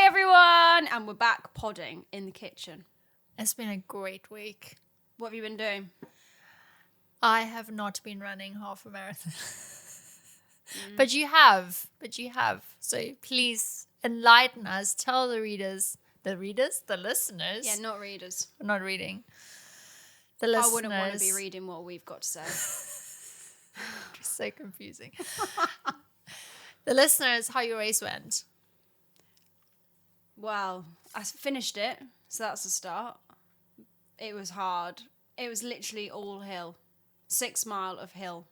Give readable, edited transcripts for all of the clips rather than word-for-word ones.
everyone, and we're back podding in the kitchen. It's been a great week. What have you been doing? I have not been running half a marathon. But you have. So please enlighten us. Tell the listeners. Yeah, not readers. We're not reading. The listeners. I wouldn't want to be reading what we've got to say. It's so confusing. The listeners, how your race went. Well, I finished it, so that's a start. It was hard. It was literally all hill. 6 miles of hill.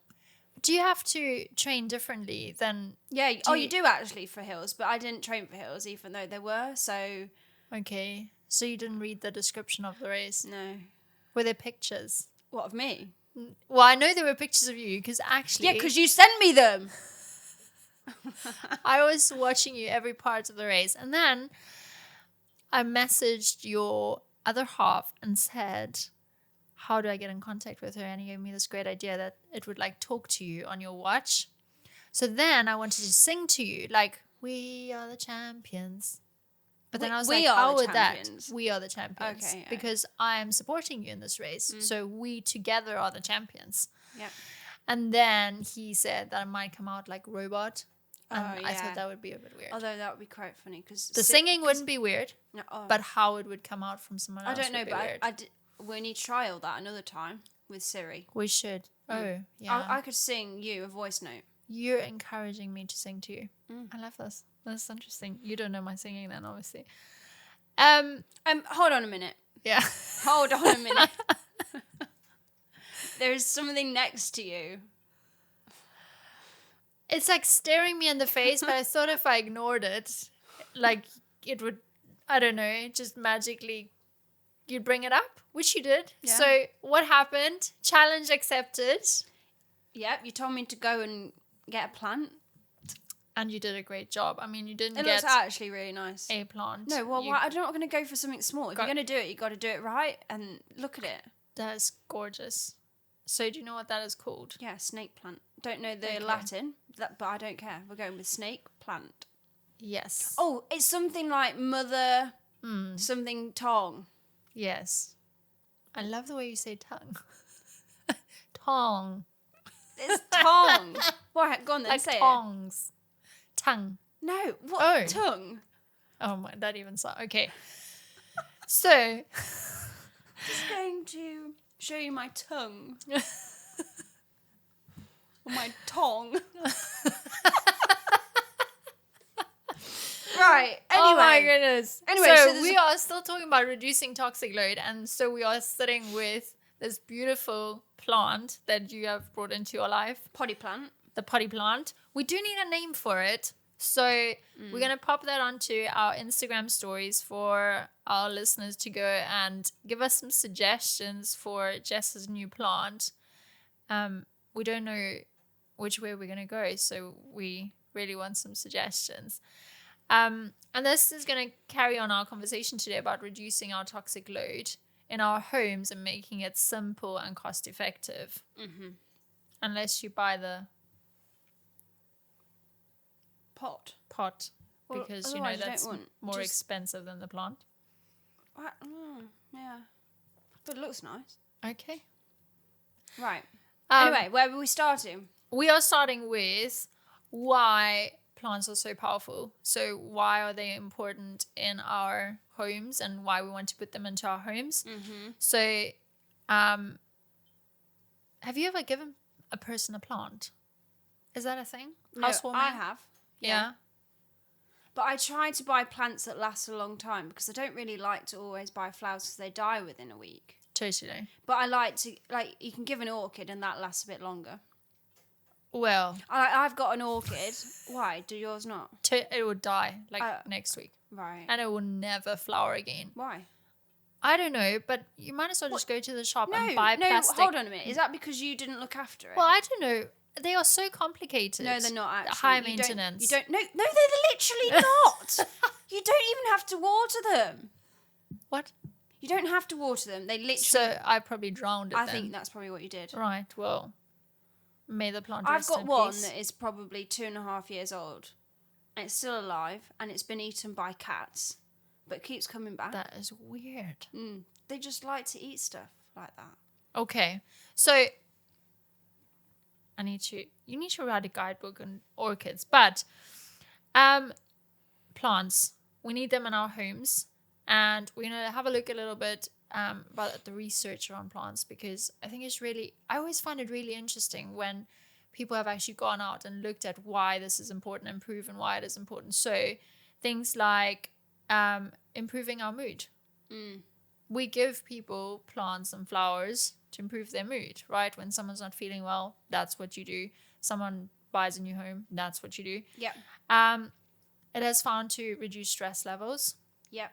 Do you have to train differently than... Yeah, you do actually for hills, but I didn't train for hills even though there were, so... Okay, so you didn't read the description of the race? No. Were there pictures? What, of me? Well, I know there were pictures of you because actually... Yeah, because you sent me them! I was watching you every part of the race, and then I messaged your other half and said, how do I get in contact with her? And he gave me this great idea that it would like talk to you on your watch. So then I wanted to sing to you like, we are the champions. But then I was like, how would that? We are the champions. Okay, yeah. Because I am supporting you in this race. So we together are the champions. Yeah. And then he said that I might come out like robot. And yeah. I thought that would be a bit weird. Although that would be quite funny because the singing wouldn't be weird, no, but how it would come out from someone else. I don't know, would be but weird. we need to trial that another time with Siri. We should. Oh, yeah. I could sing you a voice note. You're encouraging me to sing to you. I love this. That's interesting. You don't know my singing then, obviously. Hold on a minute. Yeah. Hold on a minute. There is something next to you. It's like staring me in the face, but I thought if I ignored it, like it would, I don't know, just magically, you'd bring it up, which you did. Yeah. So what happened? Challenge accepted. Yep, you told me to go and get a plant. And you did a great job. I mean, you didn't get... It looks actually really nice. A plant. No, well, I'm not going to go for something small. If you're going to do it, you got to do it right and look at it. That is gorgeous. So do you know what that is called? Yeah, snake plant. Don't know the Latin, but I don't care. We're going with snake plant. Yes. Oh, it's something like mother, something tongue. Yes. I love the way you say tongue. Tongue. It's tongue. Well, go on then, like say tongs. It. Tongue. No, what? Tongue. Oh my, that even sounds... Okay. So. Just going to show you my tongue. Or my tongue. Right. Anyway. Oh my goodness. Anyway, so we are still talking about reducing toxic load, and so we are sitting with this beautiful plant that you have brought into your life. Potty plant. The potty plant. We do need a name for it. So we're going to pop that onto our Instagram stories for our listeners to go and give us some suggestions for Jess's new plant. We don't know which way we're going to go, so we really want some suggestions. And this is going to carry on our conversation today about reducing our toxic load in our homes and making it simple and cost effective. Mm-hmm. Unless you buy the pot, because you know that's more expensive than the plant. Yeah, but it looks nice. Okay. Right. Anyway, where were we starting? We are starting with why plants are so powerful. So why are they important in our homes and why we want to put them into our homes. Mm-hmm. So have you ever given a person a plant? Is that a thing? No, I have. Yeah. But I try to buy plants that last a long time because I don't really like to always buy flowers because they die within a week. Totally. But I like to, you can give an orchid and that lasts a bit longer. Well. I've got an orchid. Why? Do yours not? It would die next week. Right. And it will never flower again. Why? I don't know, but you might as well just go to the shop and buy plastic. No, hold on a minute. Is that because you didn't look after it? Well, I don't know. They are so complicated. No, they're not actually. High maintenance. You don't. No, they're literally not. You don't even have to water them. What? You don't have to water them. They literally. So I probably drowned it. I think that's probably what you did. Right. Well, may the plant. I've got one that is probably 2.5 years old, and it's still alive, and it's been eaten by cats, but keeps coming back. That is weird. They just like to eat stuff like that. Okay, so you need to write a guidebook on orchids, but plants, we need them in our homes, and we're gonna have a look a little bit about the research around plants, because I think I always find it really interesting when people have actually gone out and looked at why this is important and proven why it is important. So things like improving our mood. We give people plants and flowers to improve their mood, right? When someone's not feeling well, that's what you do. Someone buys a new home, that's what you do. Yeah. It has found to reduce stress levels, Yep.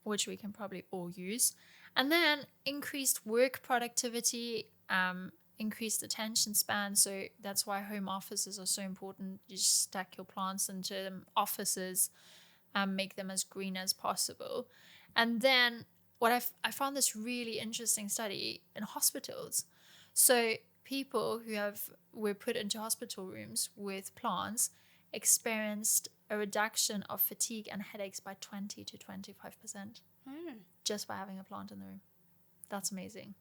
which we can probably all use. And then increased work productivity, increased attention span. So that's why home offices are so important. You just stack your plants into offices and make them as green as possible. And then I found this really interesting study in hospitals. So people who were put into hospital rooms with plants experienced a reduction of fatigue and headaches by 20 to 25% just by having a plant in the room. That's amazing.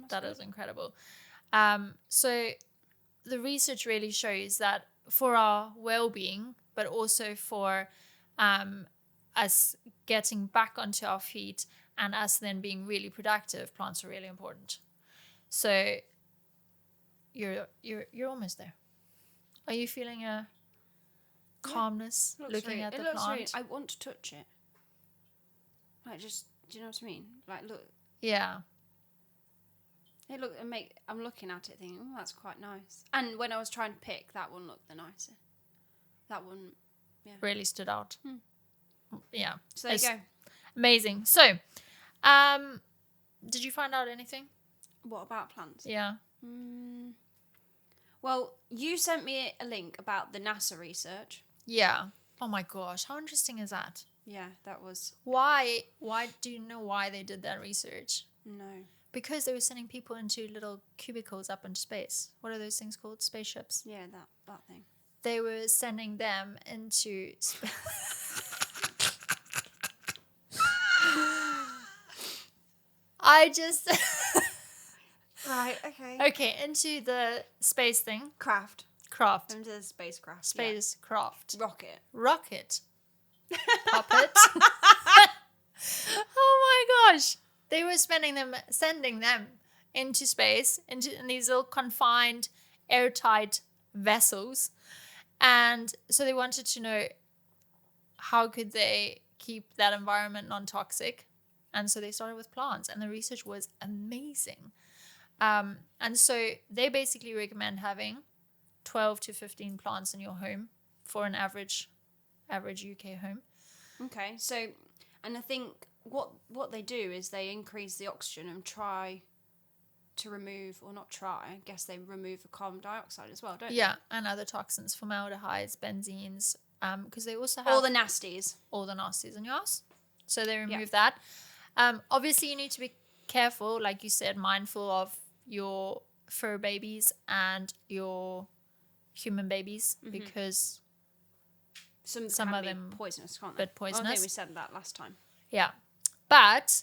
That is incredible. So the research really shows that for our well-being, but also for us getting back onto our feet and us then being really productive, plants are really important. So you're almost there. Are you feeling a calmness looking at the plant? Really, I want to touch it. Like, just, do you know what I mean? Like, look. Yeah. Hey, look, I'm looking at it thinking, oh, that's quite nice. And when I was trying to pick, that one looked the nicer. That one, really stood out. Yeah. So there you go. Amazing. So, did you find out anything? What about plants? Yeah. Well, you sent me a link about the NASA research. Yeah. Oh my gosh, how interesting is that? Yeah, that was... Why do you know why they did that research? No. Because they were sending people into little cubicles up into space. What are those things called? Spaceships. Yeah, that thing. They were sending them into I just Right, okay. Okay, into the space thing. Craft. Into the spacecraft. Spacecraft. Rocket. Puppet. Oh my gosh. They were sending them into space, in these little confined, airtight vessels. And so they wanted to know how could they keep that environment non-toxic. And so they started with plants, and the research was amazing. And so they basically recommend having 12 to 15 plants in your home for an average UK home. Okay, so, and I think what they do is they increase the oxygen and try to remove, or not try, I guess they remove the carbon dioxide as well, don't they? Yeah, and other toxins, formaldehydes, benzenes, because they also have all the nasties in your house. So they remove that. Obviously, you need to be careful, like you said, mindful of your fur babies and your human babies, because some of them poisonous, can't they? But poisonous. I think we said that last time. Yeah, but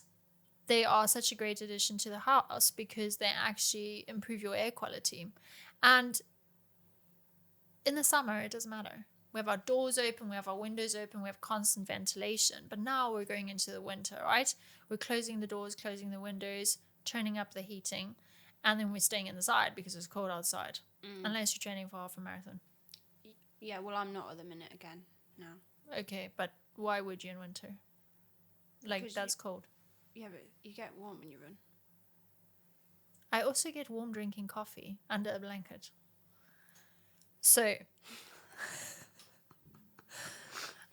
they are such a great addition to the house because they actually improve your air quality. And in the summer, it doesn't matter. We have our doors open, we have our windows open, we have constant ventilation. But now we're going into the winter, right? We're closing the doors, closing the windows, turning up the heating, and then we're staying inside because it's cold outside. Unless you're training for half a marathon. Yeah, well, I'm not at the minute again now. Okay, but why would you in winter? Like, that's cold. Yeah, but you get warm when you run. I also get warm drinking coffee under a blanket. So,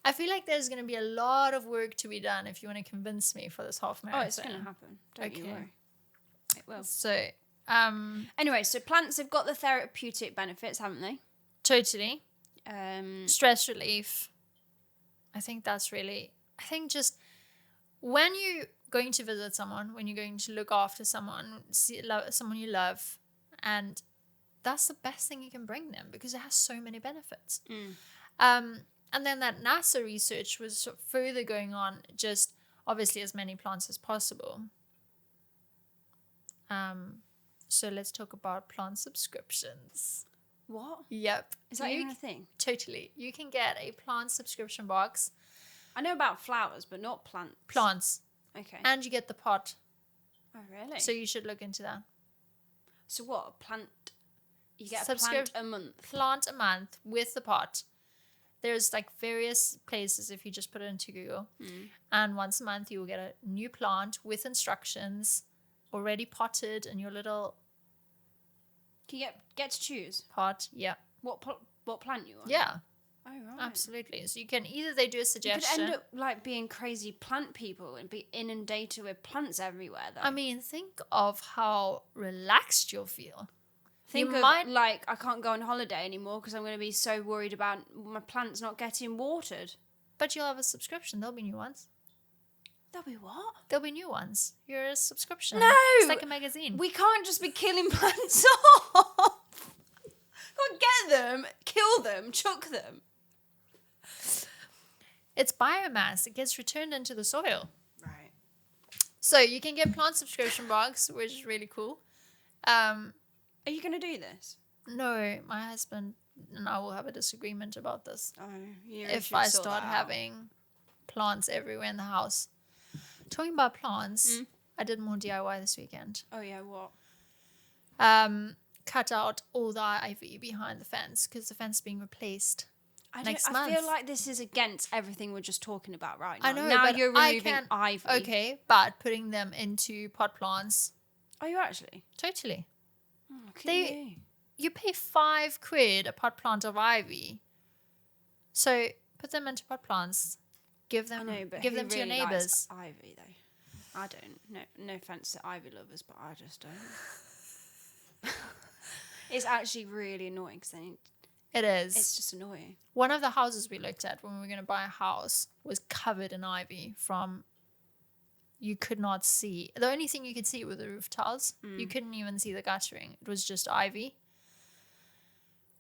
I feel like there's going to be a lot of work to be done if you want to convince me for this half marathon. Oh, it's going to happen. Don't you worry. It will. So, anyway, so plants have got the therapeutic benefits, haven't they? Totally. Stress relief. I think just when you're going to visit someone, when you're going to look after someone, someone you love, and that's the best thing you can bring them because it has so many benefits. then that NASA research was further going on, just obviously as many plants as possible. So let's talk about plant subscriptions. What? Yep. Is that even a thing? Totally. You can get a plant subscription box. I know about flowers, but not plants. Plants. Okay. And you get the pot. Oh, really? So you should look into that. So what? A plant? You get a plant a month? Plant a month with the pot. There's like various places if you just put it into Google. And once a month you will get a new plant with instructions already potted in your little Can you get to choose pot. Yeah. what plant you want? Yeah. Oh, right. Absolutely. So you can either they do a You suggestion. could end up like being crazy plant people and be inundated with plants everywhere, though. I mean, think of how relaxed you'll feel. Think you of might- like I can't go on holiday anymore because I'm going to be so worried about my plants not getting watered. But you'll have a subscription. There'll be new ones. There'll be what? There'll be new ones. You're a subscription. No! It's like a magazine. We can't just be killing plants off. Go get them, kill them, chuck them. It's biomass. It gets returned into the soil. Right. So you can get plant subscription box, which is really cool. Are you going to do this? No, my husband and I will have a disagreement about this. Oh, yeah. If I start having plants everywhere in the house. Talking about plants, I did more DIY this weekend. Oh yeah, what? Cut out all the ivy behind the fence because the fence is being replaced. Next I month. feel like this is against everything we're just talking about right now. I know, Now but you're I removing can't- ivy. Okay, but putting them into pot plants, Are you actually? totally. Oh, look at They- you. You pay £5 a pot plant of ivy. So put them into pot plants. Give I them, know, but give who them to your really likes neighbours. ivy though. I don't. No offense to ivy lovers, but I just don't. It's actually really annoying because It is. it's just annoying. One of the houses we looked at when we were going to buy a house was covered in ivy from. You could not see. The only thing you could see were the roof tiles. You couldn't even see the guttering. It was just ivy.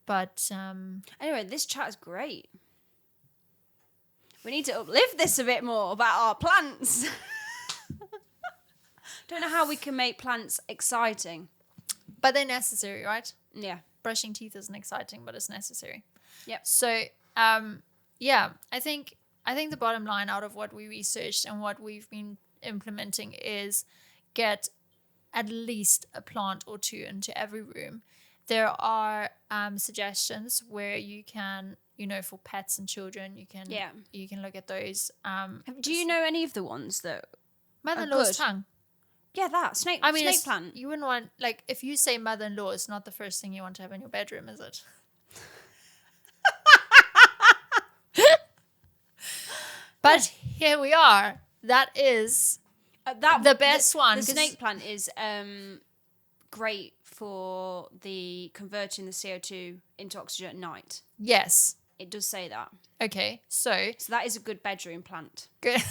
But Anyway, this chat is great. We need to uplift this a bit more about our plants. Don't know how we can make plants exciting. but they're necessary, right? Yeah. Brushing teeth isn't exciting, but it's necessary. Yep. So yeah, I think the bottom line out of what we researched and what we've been implementing is get at least a plant or two into every room. There are suggestions where you can, for pets and children, you can look at those. Do you know any of the ones that? Mother-in-law's good? tongue. Yeah, that snake. I mean, snake it's- plant. you wouldn't want, like, if you say mother-in-law, it's not the first thing you want to have in your bedroom, is it? But here we are. That is the best one. The 'cause- snake plant is great for the converting the CO2 into oxygen at night. Yes. It does say that. Okay. So So that is a good bedroom plant. good.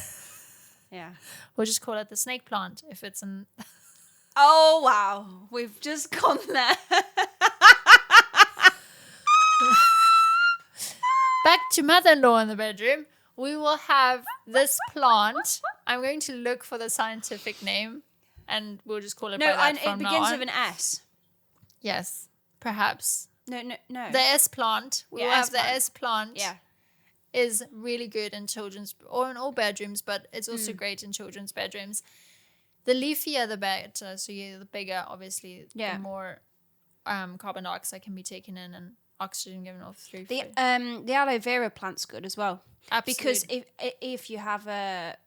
Yeah. We'll just call it the snake plant if it's in. Oh wow, we've just gone there. Back to mother-in-law in the bedroom. We will have this plant. I'm going to look for the scientific name, and we'll just call it by No, that and from it now begins on. with an S. Yes, perhaps. No. The S plant. We Yeah, will have S the plant. S plant. Yeah. Is really good in children's or in all bedrooms, but it's also great in children's bedrooms. The leafier, the better. So yeah, the bigger, obviously, Yeah. the more carbon dioxide can be taken in and oxygen given off through. The food. the aloe vera plant's good as well. Absolutely. Because if you have a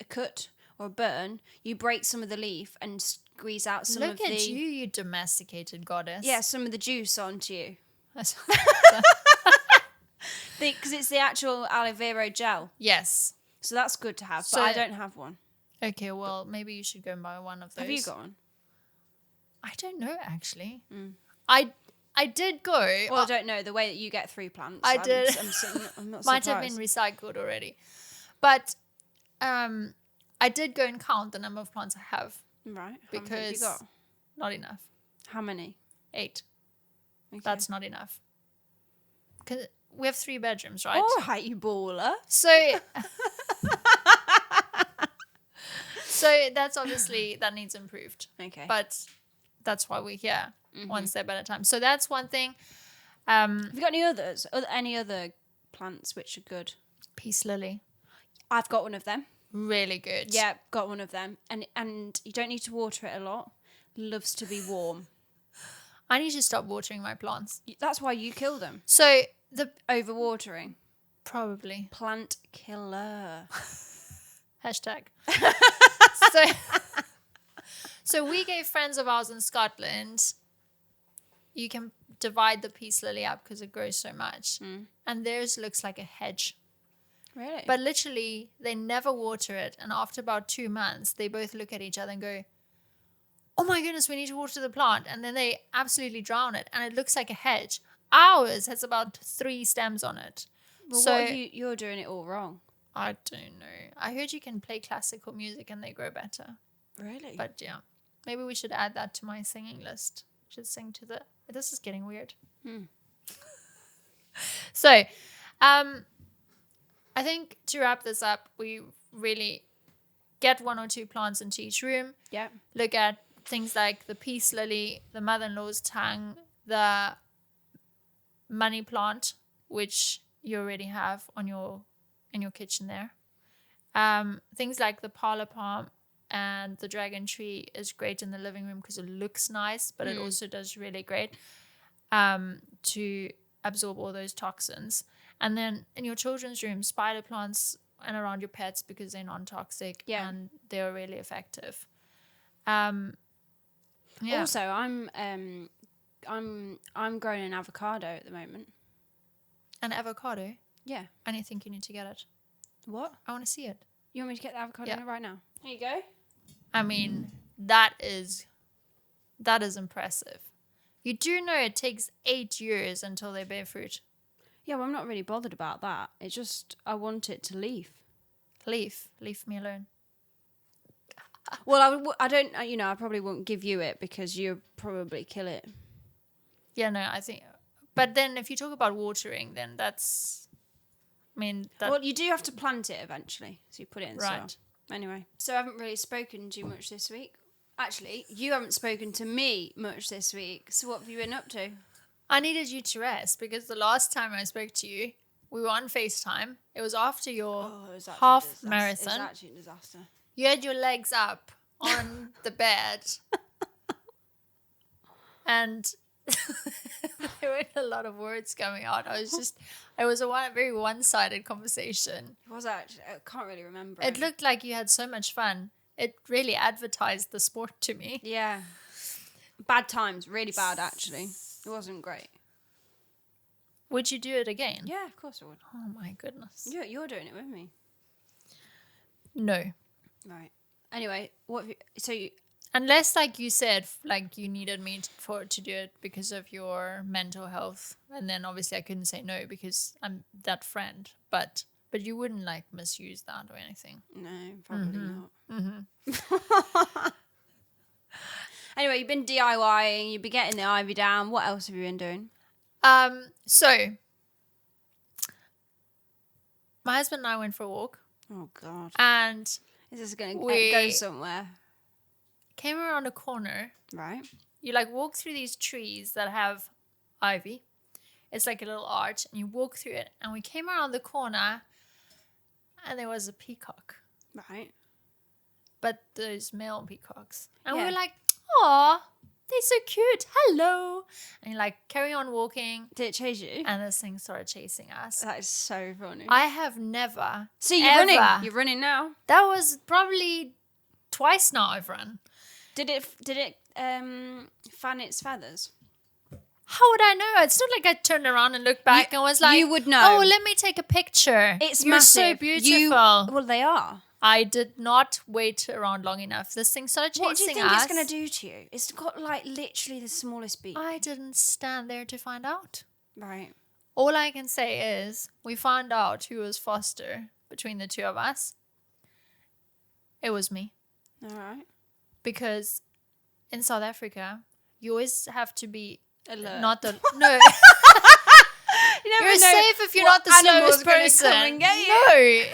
cut or a burn, you break some of the leaf and squeeze out some Look of at the you domesticated goddess. yeah, some of the juice onto you. Yes. Because it's the actual aloe vera gel. Yes. So that's good to have, So- but I don't have one. Okay, well, maybe you should go and buy one of those. Have you got one? I don't know, actually. I did go. Well, I don't know. The way that you get through plants. I I'm did. I'm not Might surprised. have been recycled already. But I did go and count the number of plants I have. Right. Because How many have you got? not enough. How many? 8. Okay. That's not enough. 'Cause we have 3 bedrooms, right? All right, you baller. So that's obviously, that needs improved. Okay. But that's why we're here, one step at a time. So that's one thing. Have you got any others? Any other plants which are good? Peace lily, I've got one of them. really good. Yeah, got one of them. And you don't need to water it a lot. Loves to be warm. I need to stop watering my plants. That's why you kill them. So Overwatering. probably Plant killer. hashtag. So we gave friends of ours in Scotland. You can divide the peace lily up because it grows so much, and theirs looks like a hedge. Really? But literally, they never water it, and after about 2 months, they both look at each other and go, "Oh my goodness, we need to water the plant," and then they absolutely drown it, and it looks like a hedge. Ours has about 3 stems on it. Well, So what if you're doing it all wrong? I don't know. I heard you can play classical music and they grow better. Really? But yeah, maybe we should add that to my singing list. Should sing to the. This is getting weird. So, I think to wrap this up, we really get 1 or 2 plants into each room. Yeah. Look at things like the peace lily, the mother-in-law's tongue, the money plant, which you already have in your kitchen there. Things like the parlor palm and the dragon tree is great in the living room because it looks nice, but it also does really great to absorb all those toxins. And then in your children's room, spider plants and around your pets because they're non-toxic and they're really effective. Also, I'm growing an avocado at the moment. An avocado? Yeah. And I think you need to get it. What? I want to see it. You want me to get the avocado right now? There you go. I mean, that is impressive. You do know it takes 8 years until they bear fruit. Yeah, well, I'm not really bothered about that. It's just I want it to leave. Leave me alone. Well, I don't. I probably won't give you it because you'll probably kill it. Yeah, no, I think. But then, if you talk about watering, then that's. I mean, well, you do have to plant it eventually, so you put it in soil. Right. Anyway, so I haven't really spoken to you much this week. Actually, you haven't spoken to me much this week. So what have you been up to? I needed you to rest because the last time I spoke to you, we were on FaceTime. It was after your half marathon. It was actually a disaster. You had your legs up on the bed. And there weren't a lot of words coming out. It was a very one-sided conversation. It was actually, I can't really remember. It looked like you had so much fun. It really advertised the sport to me. Yeah. Bad times, really bad actually. It wasn't great. Would you do it again? Yeah, of course I would. Oh my goodness. You're doing it with me. No. Right. Anyway, unless, like you said, like you needed me to do it because of your mental health, and then obviously I couldn't say no because I'm that friend. But you wouldn't like misuse that or anything. No, probably not. Anyway, you've been DIYing. You've been getting the ivy down. What else have you been doing? So my husband and I went for a walk. Oh God. And is this going to go somewhere? Came around a corner. Right. You like walk through these trees that have ivy. It's like a little arch and you walk through it. And we came around the corner and there was a peacock. Right. But those male peacocks. And we Yeah. were like, aw, they're so cute. Hello. And you like carry on walking. Did it chase you? And this thing started chasing us. That is so funny. I have never. See, you're ever, running. You're running now. That was probably twice now I've run. Did it fan its feathers? How would I know? It's not like I turned around and looked back and was like, you would know. Oh, let me take a picture. It's You're massive. so beautiful. Well, they are. I did not wait around long enough. This thing started chasing us. What do you think it's going to do to you? It's got like literally the smallest beak. I didn't stand there to find out. Right. All I can say is we found out who was foster between the two of us. It was me. All right. Because in South Africa, you always have to be alert. No. You never You're know safe if you're what not the animal's slowest gonna person. come and get you.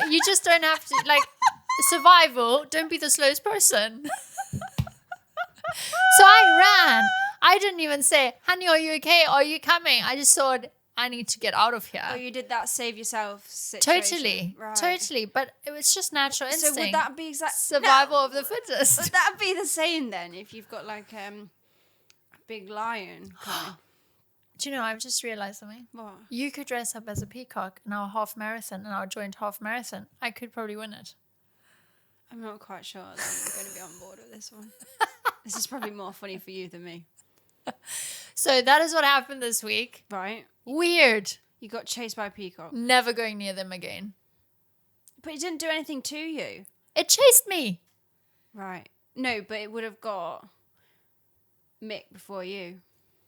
No, you just don't have to, like, survival, don't be the slowest person. So I ran. I didn't even say, honey, are you okay? Are you coming? I just thought, I need to get out of here. Oh, you did that save yourself situation. Totally. Right. Totally. But it was just natural instinct. So would that be survival of the fittest? Would that be the same then if you've got like a big lion coming? Do you know, I've just realized something. What? You could dress up as a peacock in our half marathon, in our joint half marathon. I could probably win it. I'm not quite sure that I'm going to be on board with this one. This is probably more funny for you than me. So that is what happened this week. Right. Weird. You got chased by a peacock. Never going near them again. But it didn't do anything to you. It chased me. Right. No, but it would have got Mick before you.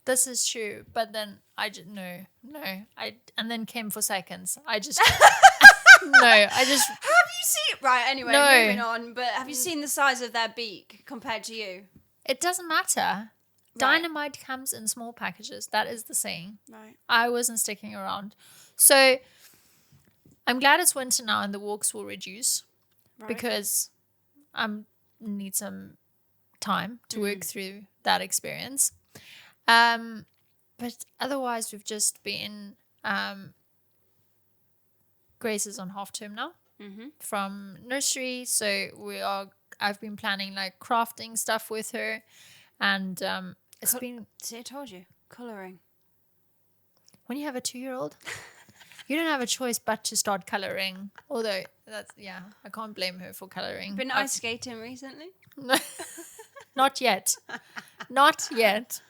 This is true. But then I just, no. And then came for seconds. I just, Have you seen... Right, anyway, No. moving on. But have you seen the size of their beak compared to you? It doesn't matter. Right. Dynamite comes in small packages. That is the saying. Right. I wasn't sticking around. So I'm glad it's winter now and the walks will reduce because I need some time to work through that experience. But otherwise, we've just been... Grace is on half term now from nursery. So I've been planning like crafting stuff with her. And it's been... See, I told you. Colouring. When you have a 2-year-old, you don't have a choice but to start colouring. Although, I can't blame her for colouring. Been ice skating recently? Not yet. Not yet.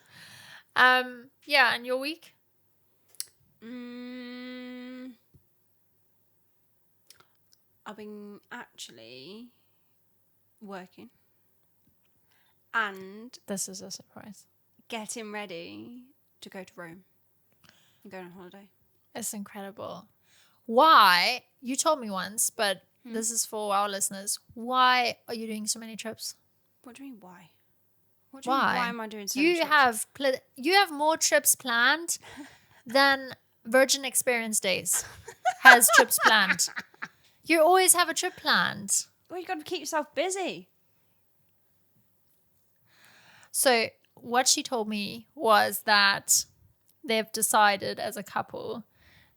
Yeah, and your week? I've been actually working. And This is a surprise. getting ready to go to Rome. I'm going on holiday. It's incredible. Why? You told me once, but this is for our listeners. Why are you doing so many trips? What do you mean, why? What do you mean, why am I doing so You many trips? you have more trips planned than Virgin Experience Days has trips planned. You always have a trip planned. Well, you've got to keep yourself busy. So what she told me was that they've decided as a couple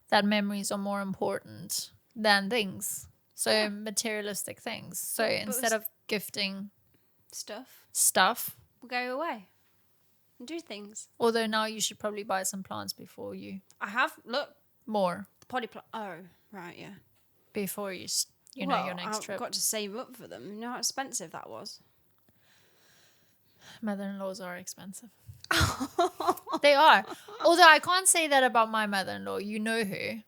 that memories are more important than things. So materialistic things. So instead of gifting stuff, We'll go away and do things. although now you should probably buy some plants before you I have, look, more potty plant. Oh, right, yeah. before you know your next I've trip. got to save up for them. You know how expensive that was? Mother-in-laws are expensive. They are. Although I can't say that about my mother-in-law. You know her.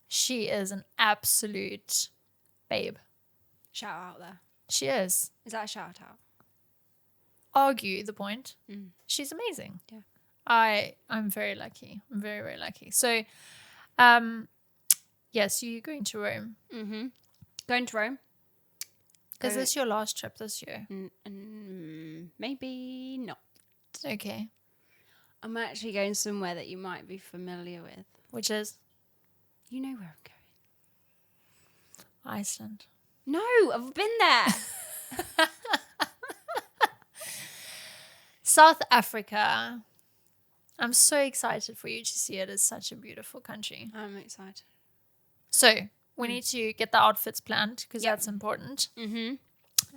She is an absolute babe. Shout out there. She is. Is that a shout out? Argue the point. She's amazing. Yeah. I'm very lucky. I'm very, very lucky. So, yes, you're going to Rome. Mm-hmm. Going to Rome. Is this your last trip this year? Maybe not. Okay. I'm actually going somewhere that you might be familiar with. Which is? You know where I'm going. Iceland. No, I've been there. South Africa. I'm so excited for you to see it. It's such a beautiful country. I'm excited. So we need to get the outfits planned because that's important. Mm-hmm.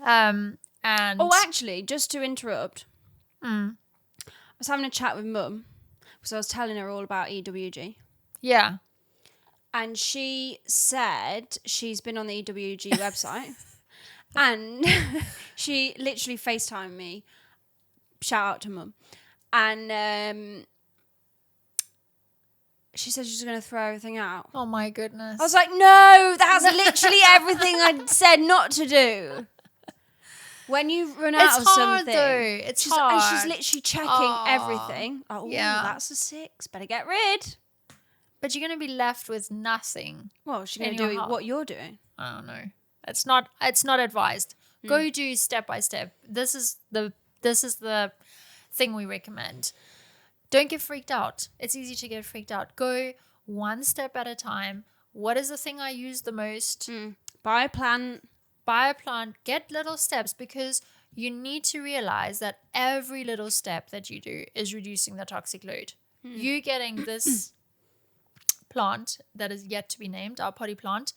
And actually, just to interrupt, I was having a chat with Mum because I was telling her all about EWG. Yeah. And she said she's been on the EWG website and she literally FaceTimed me. Shout out to Mum. And she said she's going to throw everything out. Oh my goodness. I was like, no, that's literally everything I said not to do. When you run out of hard, something. though. It's hard. And she's literally checking everything. Oh, yeah. That's a 6. Better get rid. But you're going to be left with nothing. Well, she's going to do what you're doing. I don't know. It's not advised. Go do step by step. This is the thing we recommend. Don't get freaked out. It's easy to get freaked out. Go one step at a time. What is the thing I use the most? Buy a plant. Buy a plant, get little steps, because you need to realize that every little step that you do is reducing the toxic load. You getting this plant that is yet to be named, our potty plant,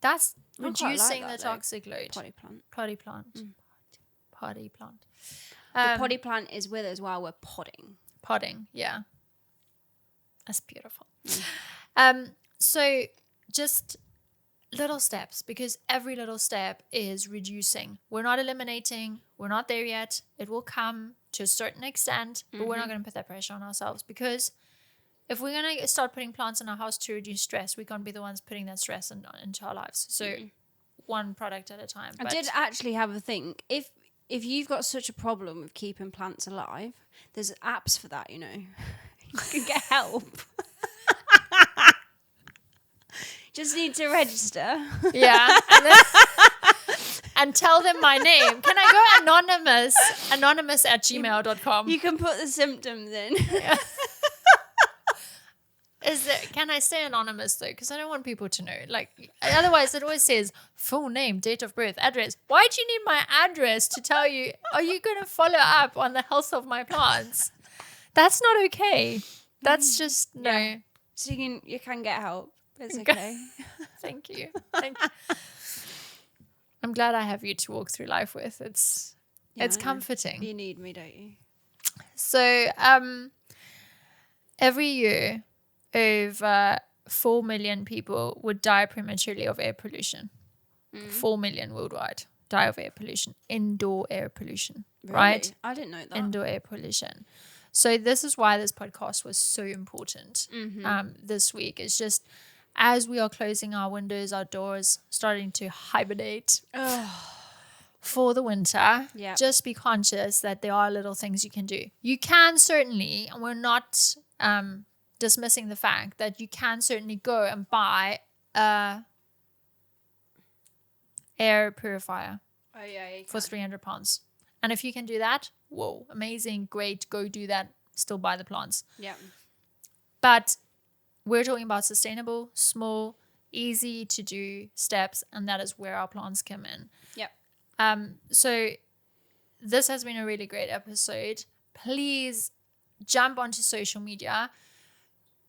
that's I quite reducing like the that, toxic load. Potty plant. Potty plant. Potty plant. The potty plant is with us while we're podding. Podding, yeah. That's beautiful. So just little steps, because every little step is reducing. We're not eliminating. We're not there yet. It will come to a certain extent, but we're not going to put that pressure on ourselves, because if we're going to start putting plants in our house to reduce stress, we can't be the ones putting that stress into our lives. So one product at a time. I did actually have a think. If you've got such a problem with keeping plants alive, there's apps for that, you know. You can get help. Just need to register. Yeah. And tell them my name. Can I go anonymous? Anonymous@gmail.com. You can put the symptoms in. Yeah. Can I say anonymous though? Because I don't want people to know. Like, otherwise it always says full name, date of birth, address. Why do you need my address to tell you? Are you going to follow up on the health of my plants? That's not okay. That's just no. Yeah. So you can get help. It's okay. Thank you. Thank you. I'm glad I have you to walk through life with. It's comforting. You need me, don't you? So every year, over 4 million people would die prematurely of air pollution. 4 million worldwide die of air pollution, indoor air pollution, Really? right? I didn't know that. Indoor air pollution. So this is why this podcast was so important this week. It's just as we are closing our windows, our doors, starting to hibernate for the winter, just be conscious that there are little things you can do. You can certainly, and we're not dismissing the fact that you can certainly go and buy a air purifier for £300. And if you can do that, whoa, amazing, great, go do that. Still buy the plants. Yeah. But we're talking about sustainable, small, easy to do steps, and that is where our plants come in. Yep. So this has been a really great episode. Please jump onto social media,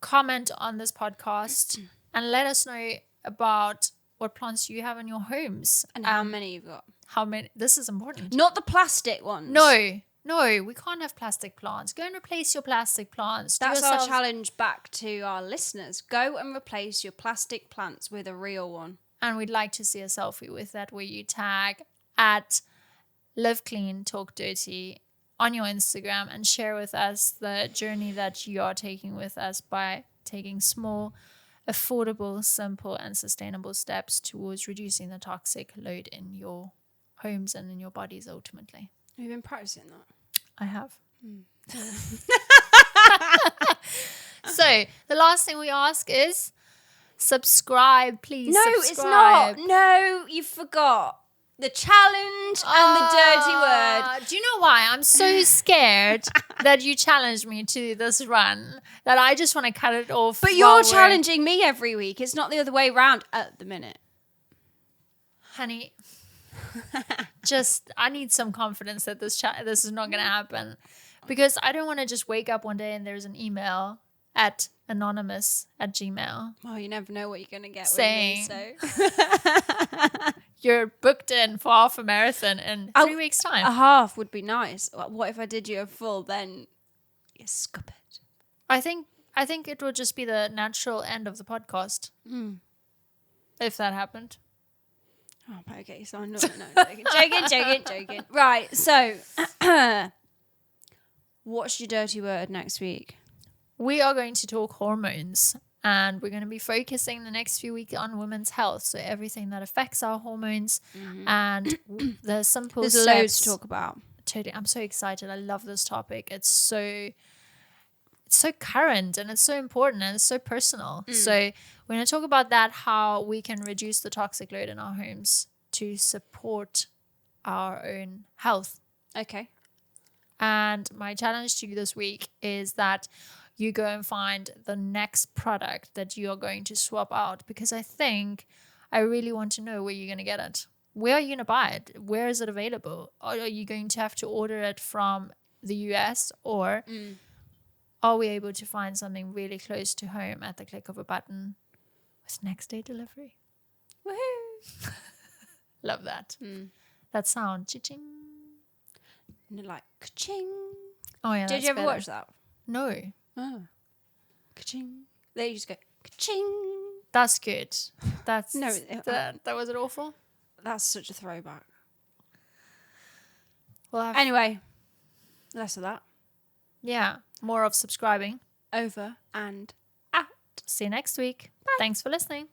comment on this podcast, and let us know about what plants you have in your homes. And how many you've got. How many? This is important. Not the plastic ones. No, we can't have plastic plants. Go and replace your plastic plants. That's our challenge back to our listeners. Go and replace your plastic plants with a real one. And we'd like to see a selfie with that where you tag at Live Clean, Talk Dirty on your Instagram and share with us the journey that you are taking with us by taking small, affordable, simple, and sustainable steps towards reducing the toxic load in your homes and in your bodies ultimately. Have you been practicing that? I have. So the last thing we ask is subscribe, please. No, subscribe. it's not. No, you forgot. The challenge and the dirty word. Do you know why? I'm so scared that you challenged me to this run that I just want to cut it off. But you're challenging me every week. It's not the other way around at the minute. Honey, just I need some confidence that this is not going to happen, because I don't want to just wake up one day and there's an email at anonymous@gmail. Well, you never know what you're going to get saying, with me, so. You're booked in for half a marathon in 3 weeks' time. A half would be nice. What if I did you a full? Then you scuppered. I think it would just be the natural end of the podcast if that happened. Oh, okay. So I'm not joking. Right. So, what's your dirty word next week? We are going to talk hormones. And we're going to be focusing the next few weeks on women's health. So everything that affects our hormones and the simple There's steps. loads to talk about. Totally. I'm so excited. I love this topic. It's so current and it's so important and it's so personal. So we're going to talk about that, how we can reduce the toxic load in our homes to support our own health. Okay. And my challenge to you this week is that you go and find the next product that you're going to swap out, because I really want to know where you're going to get it. Where are you going to buy it? Where is it available? Or are you going to have to order it from the US, or are we able to find something really close to home at the click of a button with next day delivery? Woohoo! Love that. That sound. Cha-ching. And you're like, ka-ching. Oh, yeah. Did you ever watch that? No. Oh. Ka-ching. They just go, ka-ching. That's good. That's No, that was it awful? That's such a throwback. Well, anyway, less of that. Yeah, more of subscribing. Over and out. See you next week. Bye. Thanks for listening.